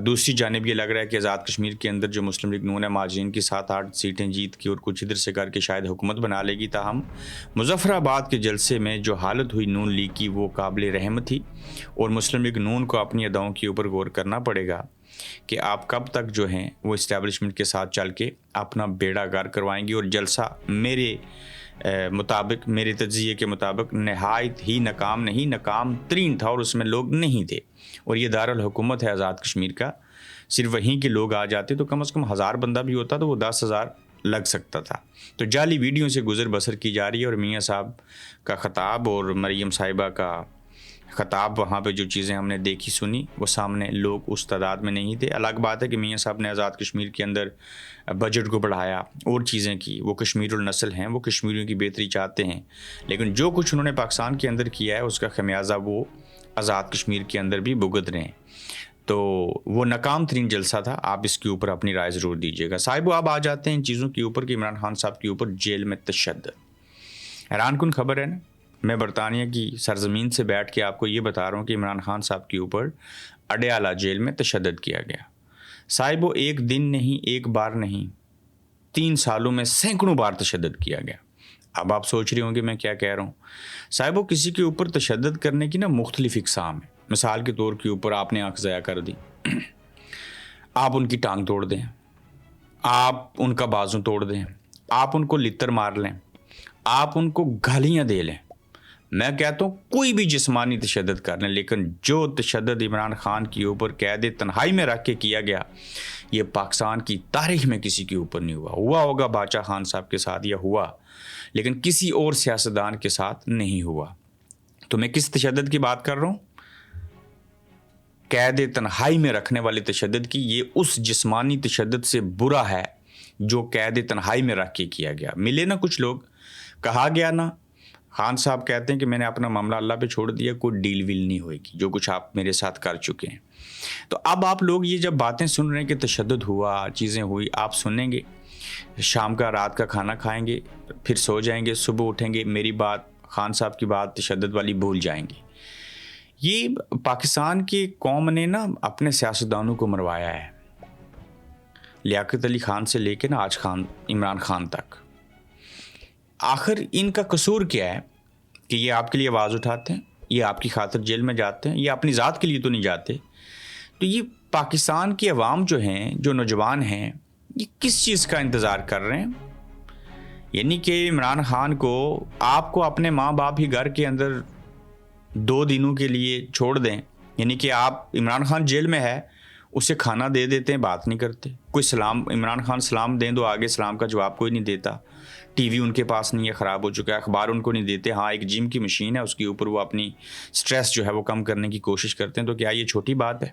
دوسری جانب یہ لگ رہا ہے کہ آزاد کشمیر کے اندر جو مسلم لیگ نون ہے مہاجرین کی 7-8 سیٹیں جیت کی اور کچھ ادھر سے کر کے شاید حکومت بنا لے گی. تاہم مظفر آباد کے جلسے میں جو حالت ہوئی نون لیگ کی وہ قابل رحم تھی اور مسلم لیگ نون کو اپنی اداؤں کے اوپر غور کرنا پڑے گا کہ آپ کب تک جو ہیں وہ اسٹیبلشمنٹ کے ساتھ چل کے اپنا بیڑا گار کروائیں گے. اور جلسہ میرے تجزیے کے مطابق نہایت ہی ناکام نہیں، ناکام ترین تھا اور اس میں لوگ نہیں تھے. اور یہ دارالحکومت ہے آزاد کشمیر کا، صرف وہیں کے لوگ آ جاتے تو کم از کم 1000 بندہ بھی ہوتا تو وہ 10,000 لگ سکتا تھا. تو جعلی ویڈیو سے گزر بسر کی جا رہی ہے. اور میاں صاحب کا خطاب اور مریم صاحبہ کا خطاب، وہاں پہ جو چیزیں ہم نے دیکھی سنی وہ سامنے لوگ اس تعداد میں نہیں تھے. الگ بات ہے کہ میاں صاحب نے آزاد کشمیر کے اندر بجٹ کو بڑھایا اور چیزیں کی، وہ کشمیر النسل ہیں، وہ کشمیریوں کی بہتری چاہتے ہیں، لیکن جو کچھ انہوں نے پاکستان کے اندر کیا ہے اس کا خمیازہ وہ آزاد کشمیر کے اندر بھی بھگت رہے ہیں. تو وہ ناکام ترین جلسہ تھا. آپ اس کے اوپر اپنی رائے ضرور دیجیے گا. صاحب آپ آ جاتے ہیں ان چیزوں کے اوپر کہ عمران خان صاحب کے اوپر جیل میں تشدد. حیران کن خبر ہے نا. میں برطانیہ کی سرزمین سے بیٹھ کے آپ کو یہ بتا رہا ہوں کہ عمران خان صاحب کے اوپر اڈیالہ جیل میں تشدد کیا گیا. صاحب وہ ایک دن نہیں، ایک بار نہیں، 3 سالوں میں سینکڑوں بار تشدد کیا گیا. اب آپ سوچ رہے ہوں گے میں کیا کہہ رہا ہوں. صاحب وہ کسی کے اوپر تشدد کرنے کی نا مختلف اقسام ہیں. مثال کے طور کے اوپر آپ نے آنکھ ضائع کر دی، آپ ان کی ٹانگ توڑ دیں، آپ ان کا بازو توڑ دیں، آپ ان کو لتر مار لیں، آپ ان کو گالیاں دے لیں. میں کہتا ہوں کوئی بھی جسمانی تشدد کر لیں، لیکن جو تشدد عمران خان کے اوپر قید تنہائی میں رکھ کے کیا گیا یہ پاکستان کی تاریخ میں کسی کے اوپر نہیں ہوا ہوگا باچا خان صاحب کے ساتھ یا ہوا، لیکن کسی اور سیاستدان کے ساتھ نہیں ہوا. تو میں کس تشدد کی بات کر رہا ہوں؟ قید تنہائی میں رکھنے والے تشدد کی. یہ اس جسمانی تشدد سے برا ہے جو قید تنہائی میں رکھ کے کیا گیا. ملے نا کچھ لوگ، کہا گیا نا، خان صاحب کہتے ہیں کہ میں نے اپنا معاملہ اللہ پہ چھوڑ دیا، کوئی ڈیل ویل نہیں ہوئے گی، جو کچھ آپ میرے ساتھ کر چکے ہیں. تو اب آپ لوگ یہ جب باتیں سن رہے ہیں کہ تشدد ہوا، چیزیں ہوئی، آپ سنیں گے، شام کا رات کا کھانا کھائیں گے، پھر سو جائیں گے، صبح اٹھیں گے، میری بات، خان صاحب کی بات تشدد والی بھول جائیں گے. یہ پاکستان کی قوم نے نا اپنے سیاستدانوں کو مروایا ہے، لیاقت علی خان سے لے کے نا آج عمران خان تک. آخر ان کا قصور کیا ہے کہ یہ آپ کے لیے آواز اٹھاتے ہیں، یہ آپ کی خاطر جیل میں جاتے ہیں، یہ اپنی ذات کے لیے تو نہیں جاتے. تو یہ پاکستان کی عوام جو ہیں، جو نوجوان ہیں، یہ کس چیز کا انتظار کر رہے ہیں؟ یعنی کہ عمران خان کو، آپ کو اپنے ماں باپ ہی گھر کے اندر 2 دنوں کے لیے چھوڑ دیں، یعنی کہ آپ، عمران خان جیل میں ہے، اسے کھانا دے دیتے ہیں، بات نہیں کرتے. کوئی سلام، عمران خان سلام دیں تو آگے سلام کا جواب کوئی نہیں دیتا. ٹی وی ان کے پاس نہیں ہے، خراب ہو چکا ہے، اخبار ان کو نہیں دیتے. ہاں ایک جم کی مشین ہے، اس کے اوپر وہ اپنی سٹریس جو ہے وہ کم کرنے کی کوشش کرتے ہیں. تو کیا یہ چھوٹی بات ہے؟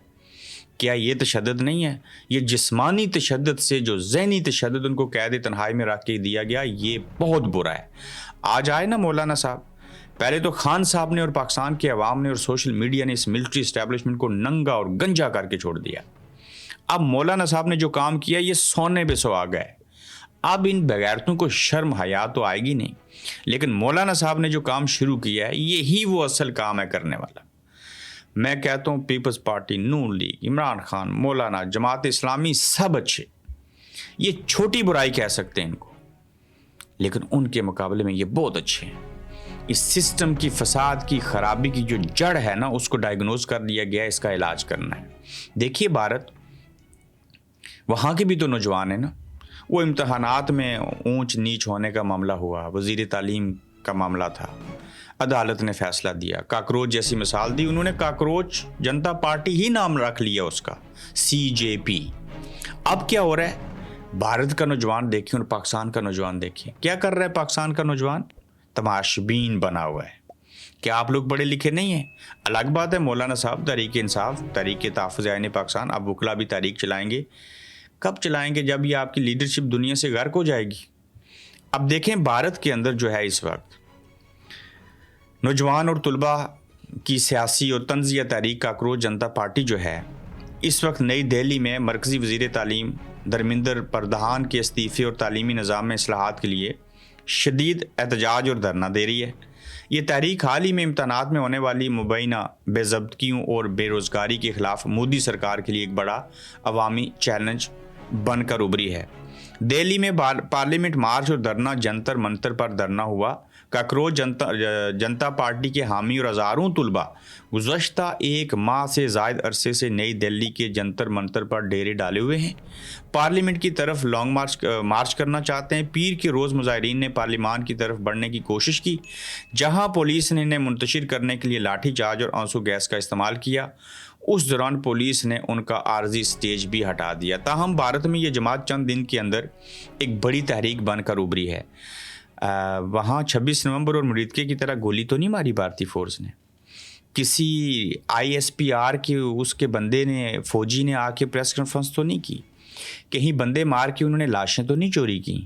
کیا یہ تشدد نہیں ہے؟ یہ جسمانی تشدد سے جو ذہنی تشدد ان کو قید تنہائی میں رکھ کے دیا گیا، یہ بہت برا ہے. آج آئے نا مولانا صاحب، پہلے تو خان صاحب نے اور پاکستان کے عوام نے اور سوشل میڈیا نے اس ملٹری اسٹیبلشمنٹ کو ننگا اور گنجا کر کے چھوڑ دیا. اب مولانا صاحب نے جو کام کیا یہ سونے پہ سہاگا ہے. اب ان بغیرتوں کو شرم حیا تو آئے گی نہیں، لیکن مولانا صاحب نے جو کام شروع کیا ہے یہی وہ اصل کام ہے کرنے والا. میں کہتا ہوں پیپلز پارٹی، نون لیگ، عمران خان، مولانا، جماعت اسلامی سب اچھے، یہ چھوٹی برائی کہہ سکتے ہیں ان کو، لیکن ان کے مقابلے میں یہ بہت اچھے ہیں. اس سسٹم کی فساد کی خرابی کی جو جڑ ہے نا اس کو ڈائیگنوز کر دیا گیا، اس کا علاج کرنا ہے. دیکھیے بھارت، وہاں کے بھی تو نوجوان ہیں نا. وہ امتحانات میں اونچ نیچ ہونے کا معاملہ ہوا، وزیر تعلیم کا معاملہ تھا، عدالت نے فیصلہ دیا. کاکروچ جیسی مثال دی انہوں نے، کاکروچ جنتا پارٹی ہی نام رکھ لیا اس کا، CJP. اب کیا ہو رہا ہے؟ بھارت کا نوجوان دیکھیں اور پاکستان کا نوجوان دیکھیں، کیا کر رہا ہے پاکستان کا نوجوان؟ تماشبین بنا ہوا ہے. کیا آپ لوگ پڑھے لکھے نہیں ہیں؟ الگ بات ہے مولانا صاحب تحریک انصاف، تحریک تحفظ آئین پاکستان، اب وکلا بھی تحریک چلائیں گے. کب چلائیں گے؟ جب یہ آپ کی لیڈرشپ دنیا سے غرق ہو جائے گی. اب دیکھیں بھارت کے اندر جو ہے اس وقت نوجوان اور طلباء کی سیاسی اور طنزیہ تحریک کاکروچ جنتا پارٹی جو ہے اس وقت نئی دہلی میں مرکزی وزیر تعلیم دھرمیندر پردھان کے استعفے اور تعلیمی نظام میں اصلاحات کے لیے شدید احتجاج اور دھرنا دے رہی ہے. یہ تحریک حال ہی میں امتحانات میں ہونے والی مبینہ بے ضابطگیوں اور بے روزگاری کے خلاف مودی سرکار کے لیے ایک بڑا عوامی چیلنج بن کر ابھری ہے۔ دہلی میں پارلیمنٹ مارچ اور دھرنا جنتر منتر پر دھرنا ہوا۔ کاکروچ جنتا پارٹی کے حامی اور ہزاروں طلباء گزشتہ ایک ماہ سے زائد عرصے سے نئی دہلی کے جنتر منتر پر ڈیرے ڈالے ہوئے ہیں، پارلیمنٹ کی طرف لانگ مارچ کرنا چاہتے ہیں۔ پیر کے روز مظاہرین نے پارلیمان کی طرف بڑھنے کی کوشش کی، جہاں پولیس نے انہیں منتشر کرنے کے لیے لاٹھی چارج اور آنسو گیس کا استعمال کیا۔ اس دوران پولیس نے ان کا عارضی سٹیج بھی ہٹا دیا۔ تاہم بھارت میں یہ جماعت چند دن کے اندر ایک بڑی تحریک بن کر ابھری ہے۔ وہاں 26 نومبر اور مریدکے کی طرح گولی تو نہیں ماری بھارتی فورس نے، کسی ISPR کے اس کے بندے نے، فوجی نے آ کے پریس کانفرنس تو نہیں کی، کہیں بندے مار کے انہوں نے لاشیں تو نہیں چوری کی،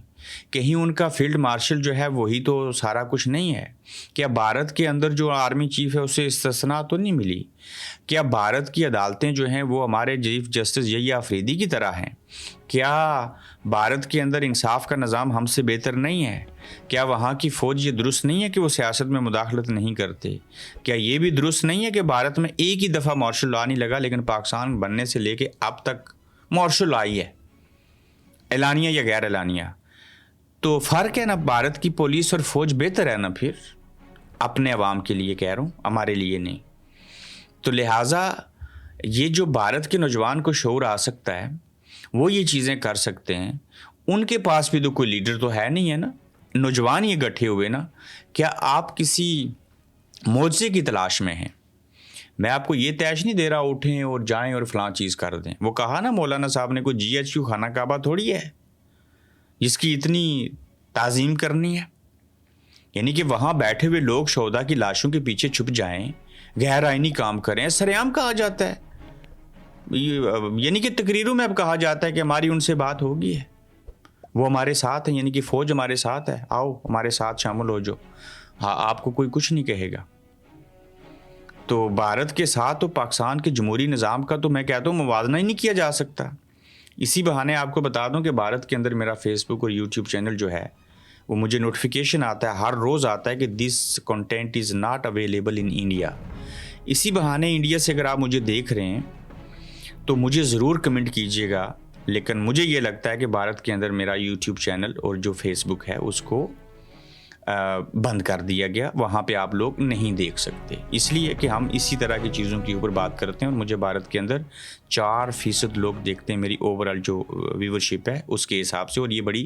کہیں ان کا فیلڈ مارشل جو ہے وہی تو سارا کچھ نہیں ہے۔ کیا بھارت کے اندر جو آرمی چیف ہے اسے استثناء تو نہیں ملی؟ کیا بھارت کی عدالتیں جو ہیں وہ ہمارے چیف جسٹس یحییٰ آفریدی کی طرح ہیں؟ کیا بھارت کے اندر انصاف کا نظام ہم سے بہتر نہیں ہے؟ کیا وہاں کی فوج یہ درست نہیں ہے کہ وہ سیاست میں مداخلت نہیں کرتے؟ کیا یہ بھی درست نہیں ہے کہ بھارت میں ایک ہی دفعہ مارشل لا نہیں لگا، لیکن پاکستان بننے سے لے کے اب تک مارشل لا ہی ہے، اعلانیہ یا غیر اعلانیہ؟ تو فرق ہے نا، بھارت کی پولیس اور فوج بہتر ہے نا، پھر اپنے عوام کے لیے کہہ رہا ہوں، ہمارے لیے نہیں۔ تو لہٰذا یہ جو بھارت کے نوجوان کو شعور آ سکتا ہے، وہ یہ چیزیں کر سکتے ہیں۔ ان کے پاس بھی تو کوئی لیڈر تو ہے نہیں ہے نا، نوجوان یہ گٹھے ہوئے نا۔ کیا آپ کسی معجزے کی تلاش میں ہیں؟ میں آپ کو یہ تیش نہیں دے رہا اٹھیں اور جائیں اور فلاں چیز کر دیں۔ وہ کہا نا مولانا صاحب نے، کوئی GHQ خانہ کعبہ تھوڑی ہے جس کی اتنی تعظیم کرنی ہے۔ یعنی کہ وہاں بیٹھے ہوئے لوگ شہداء کی لاشوں کے پیچھے چھپ جائیں، غیر آئینی کام کریں، سر عام کہا جاتا ہے۔ یعنی کہ تقریروں میں اب کہا جاتا ہے کہ ہماری ان سے بات ہوگی ہے، وہ ہمارے ساتھ ہیں، یعنی کہ فوج ہمارے ساتھ ہے، آؤ ہمارے ساتھ شامل ہو جو۔ ہاں، آپ کو کوئی کچھ نہیں کہے گا۔ تو بھارت کے ساتھ تو پاکستان کے جمہوری نظام کا تو میں کہتا ہوں موازنہ ہی نہیں کیا جا سکتا۔ اسی بہانے آپ کو بتا دوں کہ بھارت کے اندر میرا فیس بک اور یوٹیوب چینل جو ہے وہ مجھے نوٹیفیکیشن آتا ہے، ہر روز آتا ہے کہ this content is not available in India. اسی بہانے انڈیا سے اگر آپ مجھے دیکھ رہے ہیں تو مجھے ضرور کمنٹ کیجئے گا، لیکن مجھے یہ لگتا ہے کہ بھارت کے اندر میرا یوٹیوب چینل اور جو فیس بک ہے اس کو بند کر دیا گیا، وہاں پہ آپ لوگ نہیں دیکھ سکتے، اس لیے کہ ہم اسی طرح کی چیزوں کے اوپر بات کرتے ہیں، اور مجھے بھارت کے اندر 4% لوگ دیکھتے ہیں میری اوورال جو ویورشپ ہے اس کے حساب سے، اور یہ بڑی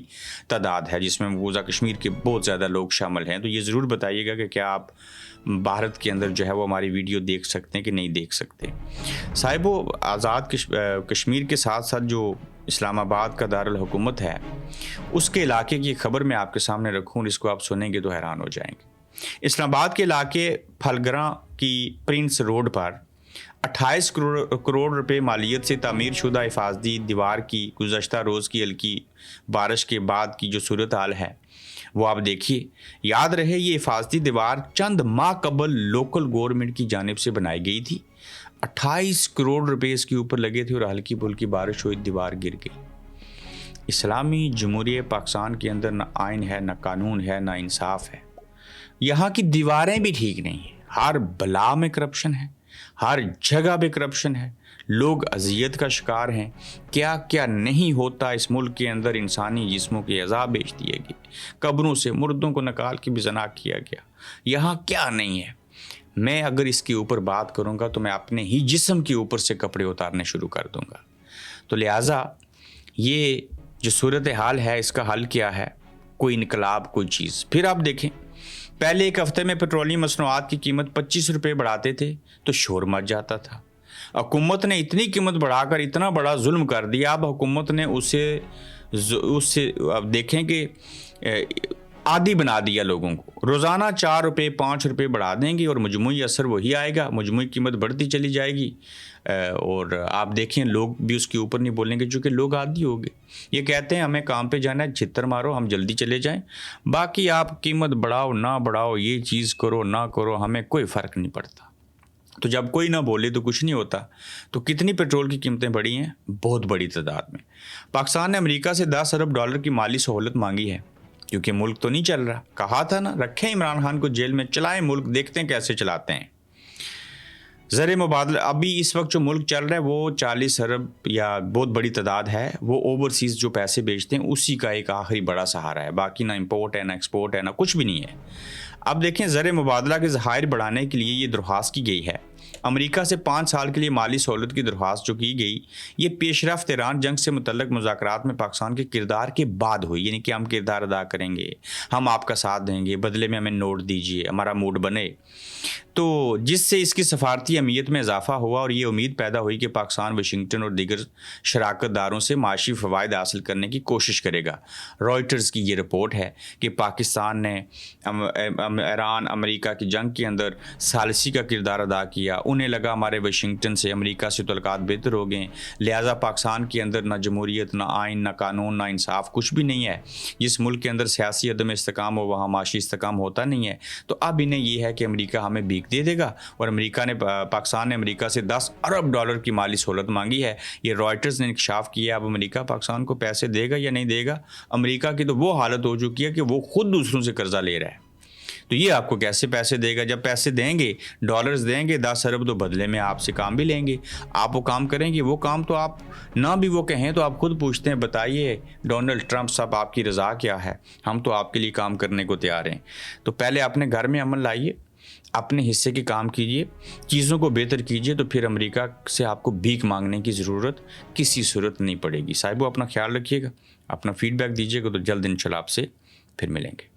تعداد ہے جس میں مقبوضہ کشمیر کے بہت زیادہ لوگ شامل ہیں۔ تو یہ ضرور بتائیے گا کہ کیا آپ بھارت کے اندر جو ہے وہ ہماری ویڈیو دیکھ سکتے ہیں کہ نہیں دیکھ سکتے۔ صاحبو، آزاد کشمیر کے ساتھ ساتھ جو اسلام آباد کا دارالحکومت ہے اس کے علاقے کی خبر میں آپ کے سامنے رکھوں، اس کو آپ سنیں گے تو حیران ہو جائیں گے۔ اسلام آباد کے علاقے پھلگراں کی پرنس روڈ پر 28 کروڑ روپے مالیت سے تعمیر شدہ حفاظتی دیوار کی گزشتہ روز کی ہلکی بارش کے بعد کی جو صورتحال ہے وہ آپ دیکھیے۔ یاد رہے یہ حفاظتی دیوار چند ماہ قبل لوکل گورنمنٹ کی جانب سے بنائی گئی تھی، 28 کروڑ روپے اس کے اوپر لگے تھے، اور ہلکی پھلکی بارش ہوئی دیوار گر گئی۔ اسلامی جمہوریہ پاکستان کے اندر نہ آئین ہے، نہ قانون ہے، نہ انصاف ہے، یہاں کی دیواریں بھی ٹھیک نہیں ہیں، ہر بلا میں کرپشن ہے، ہر جگہ پہ کرپشن ہے، لوگ اذیت کا شکار ہیں، کیا کیا نہیں ہوتا اس ملک کے اندر، انسانی جسموں کے اعضاء بیچ دیے گئے، قبروں سے مردوں کو نکال کے بھی زنا کیا گیا، یہاں کیا نہیں ہے۔ میں اگر اس کے اوپر بات کروں گا تو میں اپنے ہی جسم کے اوپر سے کپڑے اتارنے شروع کر دوں گا۔ تو لہٰذا یہ جو صورتحال ہے اس کا حل کیا ہے؟ کوئی انقلاب، کوئی چیز۔ پھر آپ دیکھیں، پہلے ایک ہفتے میں پیٹرولیم مصنوعات کی قیمت 25 روپے بڑھاتے تھے تو شور مچ جاتا تھا۔ حکومت نے اتنی قیمت بڑھا کر اتنا بڑا ظلم کر دیا، اب حکومت نے اسے اب دیکھیں کہ عادی بنا دیا لوگوں کو، روزانہ 4 روپے 5 روپے بڑھا دیں گے اور مجموعی اثر وہی آئے گا، مجموعی قیمت بڑھتی چلی جائے گی، اور آپ دیکھیں لوگ بھی اس کے اوپر نہیں بولیں گے چونکہ لوگ عادی ہو گئے۔ یہ کہتے ہیں ہمیں کام پہ جانا ہے، چھتر مارو ہم جلدی چلے جائیں، باقی آپ قیمت بڑھاؤ نہ بڑھاؤ، یہ چیز کرو نہ کرو، ہمیں کوئی فرق نہیں پڑتا۔ تو جب کوئی نہ بولے تو کچھ نہیں ہوتا۔ تو کتنی پیٹرول کی قیمتیں بڑھی ہیں؟ بہت بڑی تعداد میں۔ پاکستان نے امریکہ سے $10 ارب کی مالی سہولت مانگی ہے، کیونکہ ملک تو نہیں چل رہا. کہا تھا نا رکھیں عمران خان کو جیل میں, چلائیں ملک, دیکھتے ہیں کیسے چلاتے ہیں. زر مبادلہ ابھی اس وقت جو ملک چل رہا ہے وہ 40 ارب یا بہت بڑی تعداد ہے, وہ اوورسیز جو پیسے بیچتے ہیں اسی کا ایک آخری بڑا سہارا ہے. باقی نہ امپورٹ ہے نہ ایکسپورٹ ہے نہ کچھ بھی نہیں ہے. اب دیکھیں زر مبادلہ کے ذخائر بڑھانے کے لیے یہ درخواست کی گئی ہے. امریکہ سے 5 سال کے لیے مالی سہولت کی درخواست جو کی گئی, یہ پیش رفت ایران جنگ سے متعلق مذاکرات میں پاکستان کے کردار کے بعد ہوئی. یعنی کہ ہم کردار ادا کریں گے, ہم آپ کا ساتھ دیں گے, بدلے میں ہمیں نوٹ دیجیے, ہمارا موڈ بنے. تو جس سے اس کی سفارتی اہمیت میں اضافہ ہوا اور یہ امید پیدا ہوئی کہ پاکستان واشنگٹن اور دیگر شراکت داروں سے معاشی فوائد حاصل کرنے کی کوشش کرے گا. رائٹرز کی یہ رپورٹ ہے کہ پاکستان نے ایران امریکہ کی جنگ کے اندر ثالثی کا کردار ادا کیا. انہیں لگا ہمارے واشنگٹن سے امریکہ سے تعلقات بہتر ہو گئے, لہٰذا پاکستان کے اندر نہ جمہوریت نہ آئین نہ قانون نہ انصاف کچھ بھی نہیں ہے. جس ملک کے اندر سیاسی عدم استحکام ہو وہاں معاشی استحکام ہوتا نہیں ہے. تو اب انہیں یہ ہے کہ امریکہ ہمیں بھیک دے دے گا, اور پاکستان نے امریکہ سے $10 ارب کی مالی سہولت مانگی ہے. یہ رائٹرز نے انکشاف کیا. اب امریکہ پاکستان کو پیسے دے گا یا نہیں دے گا؟ امریکہ کی تو وہ حالت ہو چکی ہے کہ وہ خود دوسروں سے قرضہ لے رہا ہے. تو یہ آپ کو کیسے پیسے دے گا؟ جب پیسے دیں گے, ڈالرز دیں گے 10 ارب, تو بدلے میں آپ سے کام بھی لیں گے. آپ وہ کام کریں گے, وہ کام تو آپ نہ بھی وہ کہیں تو آپ خود پوچھتے ہیں بتائیے ڈونلڈ ٹرمپ صاحب آپ کی رضا کیا ہے, ہم تو آپ کے لیے کام کرنے کو تیار ہیں. تو پہلے اپنے گھر میں عمل لائیے, اپنے حصے کے کام کیجیے, چیزوں کو بہتر کیجیے, تو پھر امریکہ سے آپ کو بھیک مانگنے کی ضرورت کسی صورت نہیں پڑے گی. صاحبو اپنا خیال رکھیے گا, اپنا فیڈ بیک دیجیے گا, تو جلد انشاءاللہ آپ سے پھر ملیں گے.